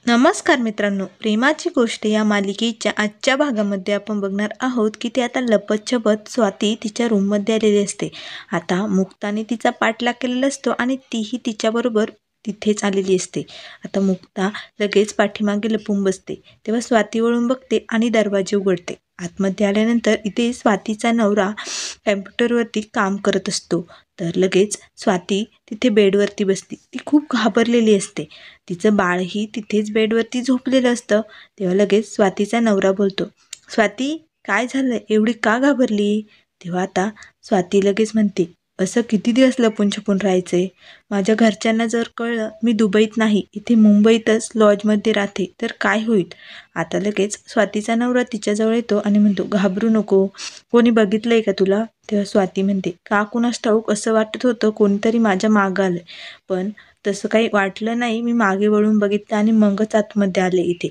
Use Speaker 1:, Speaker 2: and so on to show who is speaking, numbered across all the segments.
Speaker 1: नमस्कार मित्रांनो, प्रेमाची गोष्ट या मालिकेच्या आजच्या भागामध्ये आपण बघणार आहोत की ती आता लपत-छपत स्वाती तिच्या रूममध्ये आलेली असते. आता मुक्ताने तिचा पाठलाग केलेला असतो आणि तीही तिच्याबरोबर तिथेच आलेली असते. आता मुक्ता लगेच पाठीमागे लपून बसते. तेव्हा स्वाती वळून बघते आणि दरवाजे उघडते. आतमध्ये आल्यानंतर इथे स्वातीचा नवरा कॅम्प्युटरवरती काम करत असतो. तर लगेच स्वाती तिथे बेडवरती बसते. ती खूप घाबरलेली असते. तिचं बाळही तिथेच बेडवरती झोपलेलं असतं. तेव्हा लगेच स्वातीचा नवरा बोलतो, स्वाती काय झालं, एवढी का घाबरली? तेव्हा आता स्वाती लगेच म्हणते, असं किती दिवस लपून छपून राहायचंय? माझ्या घरच्यांना जर कळलं मी दुबईत नाही, इथे मुंबईतच लॉजमध्ये राहते तर काय होईल? आता लगेच स्वातीचा नवरा तिच्याजवळ येतो आणि म्हणतो, घाबरू नको, कोणी बघितलंय का तुला? तेव्हा स्वाती म्हणते, का कुणास ठाऊक, असं वाटत होतं कोणीतरी माझ्या मागं आलंय, पण तसं काही वाटलं नाही. मी मागे वळून बघितलं आणि मगच आतमध्ये आले इथे.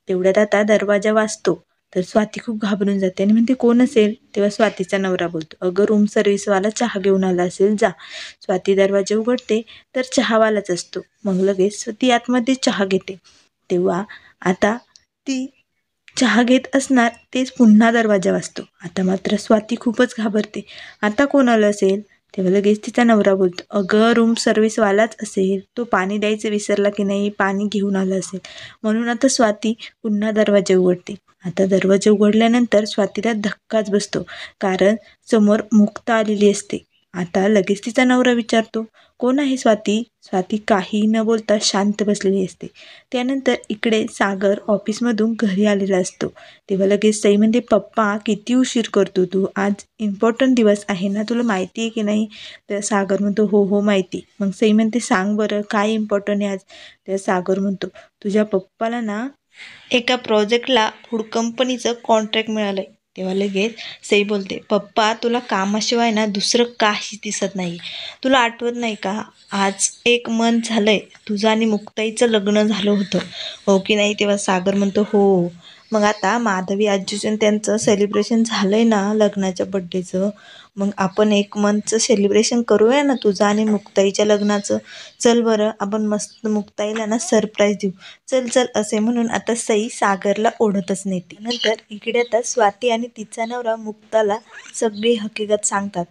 Speaker 1: तेवढ्यात आता दरवाजा वाजतो. तर स्वाती खूप घाबरून जाते आणि म्हणते, कोण असेल? तेव्हा स्वातीचा नवरा बोलतो, अगं रूम सर्व्हिसवाला चहा घेऊन आला असेल, जा. स्वाती दरवाजा उघडते तर चहावालाच असतो. मग लगेच ती आतमध्ये चहा घेते. तेव्हा आता ती चहा घेत असणार तेच पुन्हा दरवाजा वाजतो. आता मात्र स्वाती खूपच घाबरते. आता कोण आलं असेल? तेव्हा लगेच तिचा नवरा बोलतो, अगं रूम सर्व्हिसवालाच असेल, तो पाणी द्यायचं विसरला की नाही, पाणी घेऊन आला असेल. म्हणून आता स्वाती पुन्हा दरवाजा उघडते. आता दरवाजा उघडल्यानंतर स्वातीला धक्काच बसतो, कारण समोर मुक्ता आलेली असते. आता लगेच तिचा नवरा विचारतो, कोण आहे स्वाती? स्वाती काही न बोलता शांत बसलेली असते. त्यानंतर इकडे सागर ऑफिसमधून घरी आलेला असतो. तेव्हा लगेच सई म्हणते, पप्पा किती उशीर करतो तू, आज इम्पॉर्टंट दिवस आहे ना, तुला माहिती आहे की नाही? तर सागर म्हणतो, हो हो माहिती. मग सई म्हणते, सांग बरं काय इम्पॉर्टंट आहे आज? तर सागर म्हणतो, तुझ्या पप्पाला ना एका प्रोजेक्टला फूड कंपनीचं कॉन्ट्रॅक्ट मिळालंय. तेव्हा लगेच सई बोलते, पप्पा तुला कामाशिवाय ना दुसरं काही दिसत नाही. तुला आठवत नाही का, आज 1 मंथ झालंय तुझं आणि मुक्ताईचं लग्न झालं होतं, हो की नाही? तेव्हा सागर म्हणतो, हो. मग आता माधवी आजीचं त्यांचं सेलिब्रेशन झालंय ना लग्नाच्या बड्डेचं, मग आपण 1 मंथचं सेलिब्रेशन करूया ना तुझं आणि मुक्ताईच्या लग्नाचं. चल बरं, आपण मस्त मुक्ताईला ना सरप्राईज देऊ. चल चल असे म्हणून आता सई सागरला ओढतच नेते. नंतर इकडे आता स्वाती आणि तिचा नवरा मुक्ताला सगळी हकीकत सांगतात.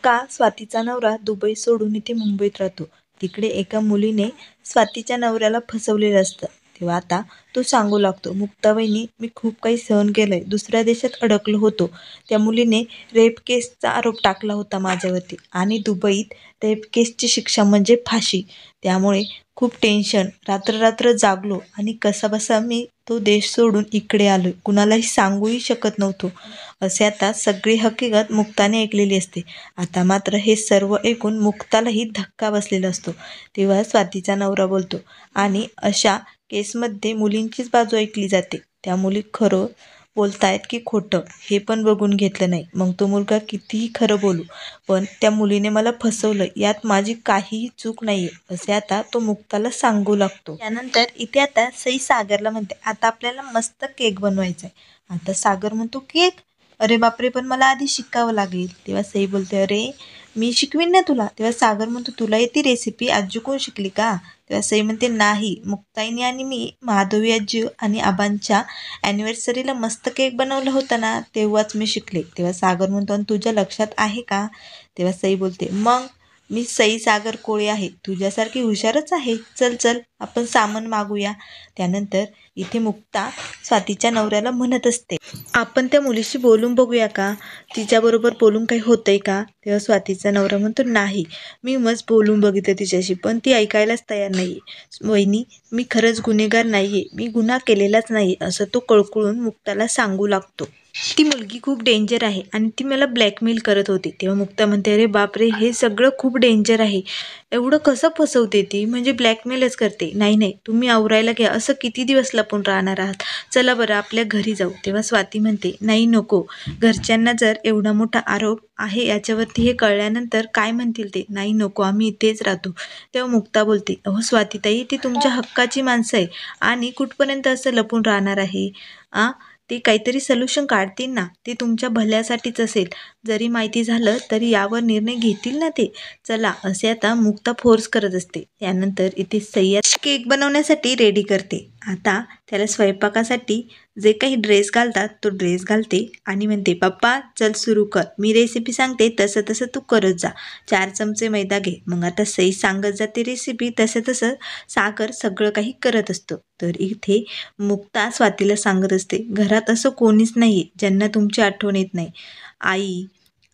Speaker 1: का स्वातीचा नवरा दुबई सोडून इथे मुंबईत राहतो. तिकडे एका मुलीने स्वातीच्या नवऱ्याला फसवलेलं असतं. तेव्हा आता तो सांगू लागतो, मुक्ता वहिनी मी खूप काही सहन केलंय, दुसऱ्या देशात अडकलो होतो. त्या मुलीने रेप केसचा आरोप टाकला होता माझ्यावरती आणि दुबईत रेप केसची शिक्षा म्हणजे फाशी. त्यामुळे खूप टेन्शन, रात्र रात्र जागलो आणि कसाबसा मी तो देश सोडून इकडे आलोय, कुणालाही सांगूही शकत नव्हतो. असे आता सगळी हकीकत मुक्ताने ऐकलेली असते. आता मात्र हे सर्व ऐकून मुक्तालाही धक्का बसलेला असतो. तेव्हा स्वातीचा नवरा बोलतो, आणि अशा केसमध्ये मुलींचीच बाजू ऐकली जाते. त्या मुली खरं बोलतायत की खोटं हे पण बघून घेतलं नाही. मग तो मुलगा कितीही खरं बोलू, पण त्या मुलीने मला फसवलं, यात माझी काहीही चूक नाहीये, असे आता तो मुक्ताला सांगू लागतो. त्यानंतर इथे आता सई सागरला म्हणते, आता आपल्याला मस्त केक बनवायचा आहे. आता सागर म्हणतो, केक? अरे बापरे, पण मला आधी शिकावं लागेल. तेव्हा सई बोलते, अरे मी शिकवीन ना तुला. तेव्हा सागर म्हणतो, तुला येते रेसिपी, आजी कोण शिकली का? तेव्हा सई म्हणते, नाही, मुक्ताईने आणि मी माधवी आजी आणि आबांच्या ॲनिव्हर्सरीला मस्त केक बनवला होता ना, तेव्हाच मी शिकले. तेव्हा सागर म्हणतो, आणि तुझ्या लक्षात आहे का? तेव्हा सई बोलते, मग मी सई सागर कोळी आहे, तुझ्यासारखी हुशारच आहे. चल चल आपण सामान मागूया. त्यानंतर इथे मुक्ता स्वातीच्या नवऱ्याला म्हणत असते, आपण त्या मुलीशी बोलून बघूया का, तिच्याबरोबर बोलून काही होतंय का? तेव्हा स्वातीचा नवरा म्हणतो, नाही, मी मस्त बोलून बघितलं तिच्याशी, पण ती ऐकायलाच तयार नाही आहे. वहिनी मी खरंच गुन्हेगार नाही आहे, मी गुन्हा केलेलाच नाही, असं तो कळकळून मुक्ताला सांगू लागतो. ती मुलगी खूप डेंजर आहे आणि ती मला ब्लॅकमेल करत होती. तेव्हा मुक्ता म्हणते, अरे बापरे, हे सगळं खूप डेंजर आहे, एवढं कसं फसवते ती, म्हणजे ब्लॅकमेलच करते. नाही नाही, तुम्ही आवरायला घ्या, असं किती दिवस लपून राहणार आहात, चला बरं आपल्या घरी जाऊ. तेव्हा स्वाती म्हणते, नाही नको, घरच्यांना जर एवढा मोठा आरोप आहे याच्यावरती हे कळल्यानंतर काय म्हणतील ते, नाही नको, आम्ही इथेच राहतो. तेव्हा मुक्ता बोलते, अहो स्वातीताई, ती तुमच्या हक्काची माणसं आहे आणि कुठपर्यंत असं लपून राहणार आहे? ते काहीतरी सोल्युशन काढतील ना, ते तुमच्या भल्यासाठीच असेल, जरी माहिती झालं तरी यावर निर्णय घेतील ना ते. चला असे आता मुक्ता फोर्स करत असते. त्यानंतर इथे सय्यद केक बनवण्यासाठी रेडी करते. आता त्याला स्वयंपाकासाठी जे काही ड्रेस घालतात तो ड्रेस घालते आणि म्हणते, पप्पा चल सुरू कर, मी रेसिपी सांगते तसं तसं तू करत जा. 4 चमचे मैदा घे. मग आता सई सांगत जाते रेसिपी, तसं तसं सागर सगळं काही करत असतो. तर इथे मुक्ता स्वातीला सांगत असते, घरात असं कोणीच नाही ज्यांना तुमची आठवण येत नाही. आई,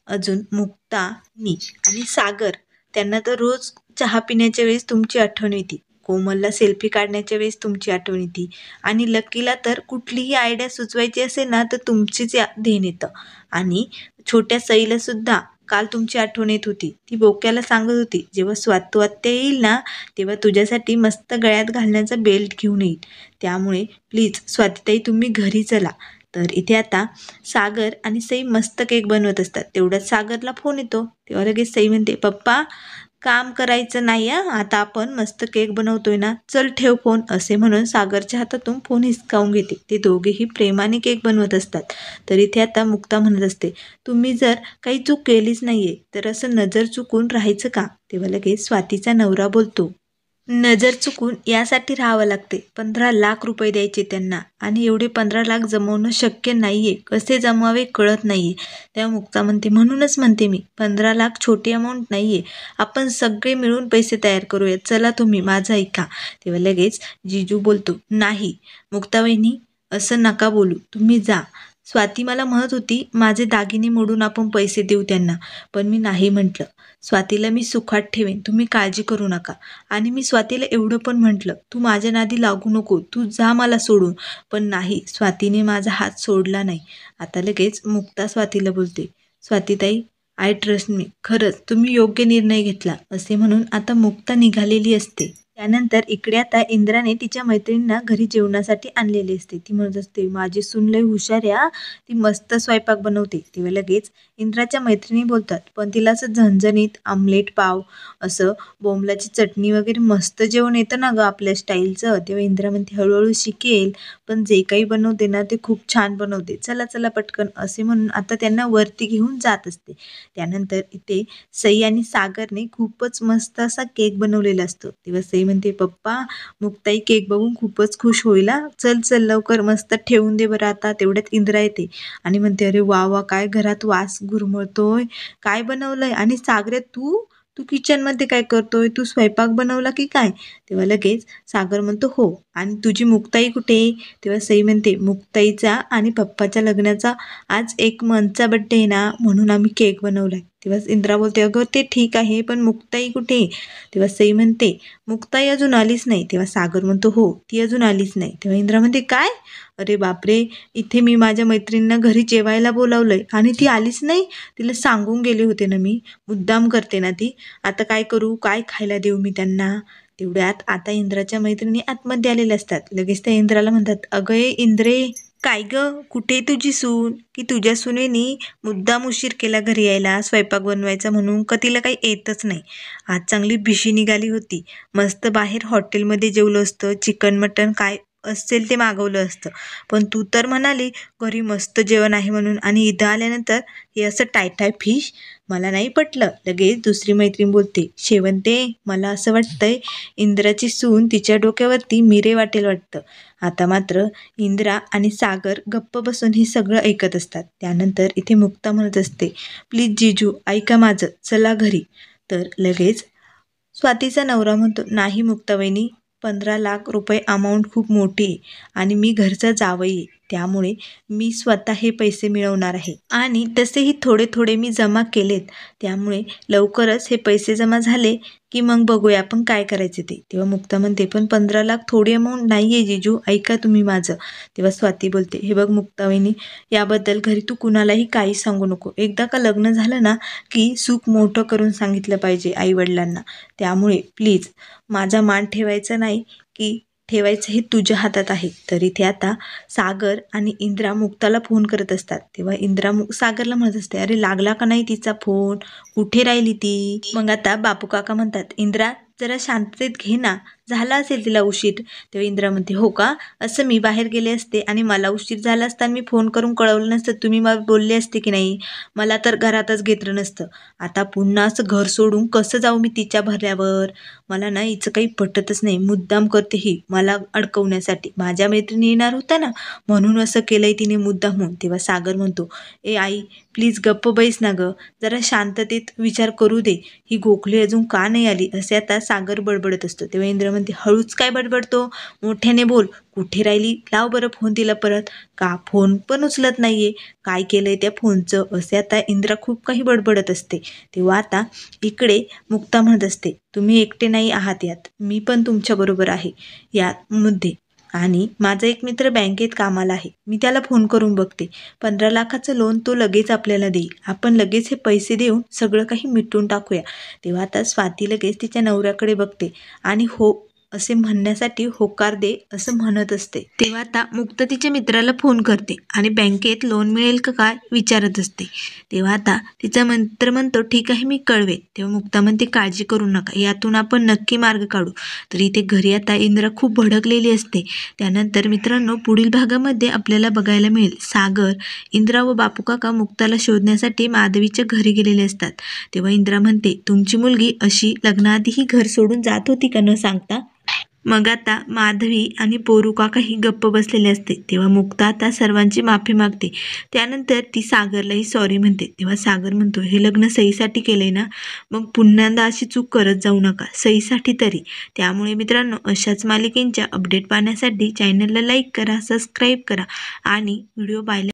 Speaker 1: अजून मुक्ता, मी आणि सागर, त्यांना तर रोज चहा पिण्याच्या वेळेस तुमची आठवण येते. कोमलला सेल्फी काढण्याच्या वेळेस तुमची आठवण येते आणि लकीला तर कुठलीही आयडिया सुचवायची असेल ना तर तुमचीच ध्यान येतं. आणि छोट्या सईला सुद्धा काल तुमची आठवण येत होती. ती बोक्याला सांगत होती, जेव्हा स्वातू आत्या येईल ना तेव्हा तुझ्यासाठी मस्त गळ्यात घालण्याचा बेल्ट घेऊन येईल. त्यामुळे प्लीज स्वातीताई तुम्ही घरी चला. तर इथे आता सागर आणि सई मस्त केक बनवत असतात. तेवढ्यात सागरला फोन येतो. तेव्हा लगेच सई म्हणते, पप्पा काम करायचं नाही आता आपण मस्त केक बनवतोय ना, चल ठेव फोन, असे म्हणून सागरच्या हातातून फोन हिसकावून घेते. ते दोघेही प्रेमाने केक बनवत असतात. तर इथे आता मुक्ता म्हणत असते, तुम्ही जर काही चूक केलीच नाहीये तर असं नजर चुकून राहायचं का? तेव्हा लगेच स्वातीचा नवरा बोलतो, नजर चुकून यासाठी राहावं लागते. 15 लाख रुपये द्यायचे त्यांना आणि एवढे 15 लाख जमवणं शक्य नाहीये. कसे जमवावे कळत नाहीये. तेव्हा मुक्ता म्हणते, म्हणूनच म्हणते मी 15 लाख छोटी अमाऊंट नाहीये. आपण सगळे मिळून पैसे तयार करूया. चला तुम्ही माझं ऐका. तेव्हा लगेच जिजू बोलतो, नाही मुक्ता वहिनी, असं नका बोलू, तुम्ही जा. स्वाती मला म्हणत होती माझे दागिने मोडून आपण पैसे देऊ त्यांना, पण मी नाही म्हटलं. स्वातीला मी सुखात ठेवेन, तुम्ही काळजी करू नका. आणि मी स्वातीला एवढं पण म्हटलं, तू माझ्या नादी लागू नको, तू जा मला सोडून. पण नाही, स्वातीने माझा हात सोडला नाही. आता लगेच मुक्ता स्वातीला बोलते, स्वातीताई आय ट्रस्ट मी, खरंच तुम्ही योग्य निर्णय घेतला, असे म्हणून आता मुक्ता निघालेली असते. त्यानंतर इकडे आता इंद्राने तिच्या मैत्रिणींना घरी जेवणासाठी आणलेली असते. ती म्हणत असते, माझी सून लय हुशार या, ती मस्त स्वयंपाक बनवते. तेव्हा लगेच इंद्राच्या मैत्रिणी बोलतात, पण तिला असं झणझणीत आमलेट पाव, असं बोंबलाची चटणी वगैरे मस्त जेवण येतं ना गं आपल्या स्टाईलचं. तेव्हा इंद्रा म्हणते, हळूहळू शिकेल, पण जे काही बनवते ना ते खूप छान बनवते, चला चला पटकन, असे म्हणून आता त्यांना वरती घेऊन जात असते. त्यानंतर इथे सई आणि सागरने खूपच मस्त असा केक बनवलेला असतो. तेव्हा सई म्हणते, पप्पा मुक्ताई केक बघून खूपच खुश होईल, चल चल लवकर मस्त ठेवून दे बरं. आता तेवढ्यात इंद्रा येते आणि म्हणते, अरे वा वा, काय घरात वास घुरमळतोय, काय बनवलंय? आणि सागरे तू तू किचनमध्ये काय करतोय? तू स्वयंपाक बनवला की काय? तेव्हा लगेच सागर म्हणतो, हो. आणि तुझी मुक्ताई कुठे? तेव्हा सई म्हणते, मुक्ताईचा आणि पप्पाच्या लग्नाचा आज 1 मंथचा बड्डे आहे ना, म्हणून आम्ही केक बनवलाय. तेव्हा इंद्रा बोलते, अगं ते ठीक आहे, पण मुक्ताई कुठे? तेव्हा सई म्हणते, मुक्ताई अजून आलीच नाही. तेव्हा सागर म्हणतो, हो ती अजून आलीच नाही. तेव्हा इंद्रा म्हणते, काय? अरे बापरे, इथे मी माझ्या मैत्रिणींना घरी जेवायला बोलावलंय आणि ती आलीच नाही? तिला सांगून गेले होते ना मी, मुद्दाम करते ना ती. आता काय करू? काय खायला देऊ मी त्यांना? तेवढ्यात आता इंद्राच्या मैत्रिणी आतमध्ये आलेल्या असतात. लगेच त्या इंद्राला म्हणतात, अगं इंद्रे, काय ग, कुठे तुझी सून? की तुझ्या सुनेनी मुद्दाम उशीर केला घरी यायला स्वयंपाक बनवायचा म्हणून, का तिला काही येतच नाही? आज चांगली भिशी निघाली होती, मस्त बाहेर हॉटेलमध्ये जेवलं असतं, चिकन मटन काय असेल ते मागवलं असतं. पण तू तर म्हणाली घरी मस्त जेवण आहे म्हणून, आणि इथं आल्यानंतर हे असं टायटाय फिश, मला नाही पटलं. लगेच दुसरी मैत्रीण बोलते, शेवंते मला असं वाटतंय इंद्राची सून तिच्या डोक्यावरती मिरे वाटेल वाटतं. आता मात्र इंद्रा आणि सागर गप्प बसून हे सगळं ऐकत असतात. त्यानंतर इथे मुक्ता म्हणत असते, प्लीज जीजू ऐका माझं, चला घरी. तर लगेच स्वातीचा नवरा म्हणतो, नाही मुक्तावहिनी, 15 लाख रुपये अमाऊंट खूप मोठी आहे आणि मी घरचा जावई आहे, त्यामुळे मी स्वतः हे पैसे मिळवणार आहे आणि तसेही थोडे थोडे मी जमा केलेत. त्यामुळे लवकरच हे पैसे जमा झाले की मग बघूया आपण काय करायचे ते. तेव्हा मुक्ता म्हणते, पण 15 लाख थोडी अमाऊंट नाही आहे जीजू, ऐका तुम्ही माझं. तेव्हा स्वाती बोलते, हे बघ मुक्तावहिनी, याबद्दल घरी तू कुणालाही काही सांगू नको. एकदा का लग्न झालं ना की सुख मोठं करून सांगितलं पाहिजे आईवडिलांना. त्यामुळे प्लीज माझा मान ठेवायचा नाही की ठेवायचं हे तुझ्या हातात आहे. तर इथे आता सागर आणि इंद्रा मुक्ताला फोन करत असतात. तेव्हा इंद्रा सागरला म्हणत असते, अरे लागला का नाही तिचा फोन, कुठे राहिली ती? मग आता बापू काका म्हणतात, इंद्रा जरा शांततेत घे ना, झाला असेल तिला उशीर. तेव्हा इंद्रा म्हणते, हो का, असं मी बाहेर गेले असते आणि मला उशीर झाला असता आणि मी फोन करून कळवलं नसतं, तुम्ही मला बोलले असते की नाही, मला तर घरातच घेतलं नसतं. आता पुन्हा असं घर सोडून कसं जाऊ मी तिच्या भरल्यावर. मला ना हिचं काही पटतच नाही, मुद्दाम करते ही मला अडकवण्यासाठी. माझ्या मैत्रिणी येणार होत्या ना, म्हणून असं केलंय तिने मुद्दामून. तेव्हा सागर म्हणतो, ए आई प्लीज गप्प बैस ना गं, जरा शांततेत विचार करू दे, ही गोखली अजून का नाही आली, असे आता सागर बडबडत असतो. तेव्हा इंद्र म्हणते, हळूच काय बडबडतो, मोठ्याने बोल, कुठे राहिली, लाव बरं फोन तिला परत. का फोन पण उचलत नाहीये, काय केलंय त्या फोनचं, असे आता इंद्रा खूप काही बडबडत असते. तेव्हा आता इकडे मुक्ता म्हणत असते, तुम्ही एकटे नाही आहात यात, मी पण तुमच्याबरोबर आहे यामध्ये. आणि माझा एक मित्र बँकेत कामाला आहे, मी त्याला फोन करून बघते. 15 लाखाचं लोन तो लगेच आपल्याला देईल, आपण लगेच हे पैसे देऊन सगळं काही मिटून टाकूया. तेव्हा आता स्वाती लगेच तिच्या नवऱ्याकडे बघते आणि हो असे म्हणण्यासाठी होकार दे असं म्हणत असते. तेव्हा आता मुक्ता तिच्या मित्राला फोन करते आणि बँकेत लोन मिळेल का काय विचारत असते. तेव्हा आता तिचा मित्र म्हणतो, ठीक आहे मी कळवेन. तेव्हा मुक्ता म्हणते, काळजी करू नका, यातून आपण नक्की मार्ग काढू. तर इथे घरी आता इंद्रा खूप भडकलेली असते. त्यानंतर मित्रांनो, पुढील भागामध्ये आपल्याला बघायला मिळेल, सागर, इंद्रा व बापू काका मुक्ताला शोधण्यासाठी माधवीच्या घरी गेलेले असतात. तेव्हा इंद्रा म्हणते, तुमची मुलगी अशी लग्नाआधीही घर सोडून जात होती का न सांगता. मग आता माधवी आणि पोरू काकाही गप्प बसलेले असते. तेव्हा मुक्ता आता सर्वांची माफी मागते. त्यानंतर ती सागरलाही सॉरी म्हणते. तेव्हा सागर म्हणतो, हे लग्न सईसाठी केलंय ना, मग पुन्हा अशी चूक करत जाऊ नका, सईसाठी तरी. त्यामुळे मित्रांनो, अशाच मालिकेंच्या अपडेट पाहण्यासाठी चॅनलला लाईक करा, सबस्क्राईब करा आणि व्हिडिओ पाहिल्या